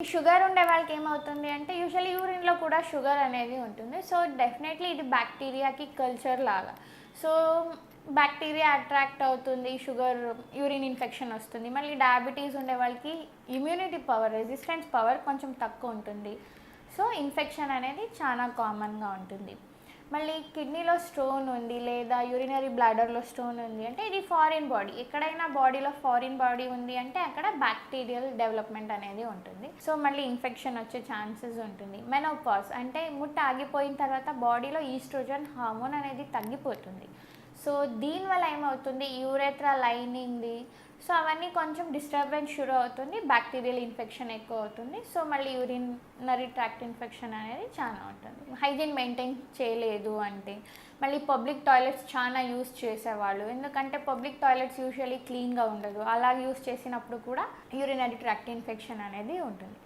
Sugar ఉండే వాళ్ళకి ఏమవుతుంది అంటే యూజువల్లీ యూరిన్‌లో కూడా షుగర్ అనేది ఉంటుంది. సో, డెఫినెట్‌లీ ఇది బ్యాక్టీరియాకి కల్చర్ లాగా. సో, బ్యాక్టీరియా అట్రాక్ట్ అవుతుంది. షుగర్ యూరిన్ ఇన్ఫెక్షన్ వస్తుంది. మళ్ళీ డయాబెటీస్ ఉండే వాళ్ళకి ఇమ్యూనిటీ పవర్, రెసిస్టెన్స్ పవర్ కొంచెం తక్కువ ఉంటుంది. సో, ఇన్ఫెక్షన్ అనేది చాలా కామన్‌గా ఉంటుంది. మళ్ళీ కిడ్నీలో స్టోన్ ఉంది లేదా యూరినరీ బ్లాడర్‌లో స్టోన్ ఉంది అంటే ఇది ఫారిన్ బాడీ. ఎక్కడైనా బాడీలో ఫారిన్ బాడీ ఉంది అంటే అక్కడ బ్యాక్టీరియల్ డెవలప్‌మెంట్ అనేది ఉంటుంది. సో, మళ్ళీ ఇన్ఫెక్షన్ వచ్చే ఛాన్సెస్ ఉంటుంది. మెనోపాజ్ అంటే ముట్ట ఆగిపోయిన తర్వాత బాడీలో ఈస్ట్రోజన్ హార్మోన్ అనేది తగ్గిపోతుంది. సో, దీనివల్ల ఏమవుతుంది యూరెథ్రా లైనింగ్‌ది సో, అవన్నీ కొంచెం డిస్టర్బెన్స్ షురు అవుతుంది. బ్యాక్టీరియల్ ఇన్ఫెక్షన్ ఎక్కువ అవుతుంది. సో, మళ్ళీ యూరినరీ ట్రాక్ట్ ఇన్ఫెక్షన్ అనేది చాలా ఉంటుంది. హైజీన్ మెయింటైన్ చేయలేదు అంటే, మళ్ళీ పబ్లిక్ టాయిలెట్స్ చాలా యూజ్ చేసేవాళ్ళు. ఎందుకంటే పబ్లిక్ టాయిలెట్స్ యూజువల్లీ క్లీన్‌గా ఉండదు. అలా యూజ్ చేసినప్పుడు కూడా యూరినరీ ట్రాక్ట్ ఇన్ఫెక్షన్ అనేది ఉంటుంది.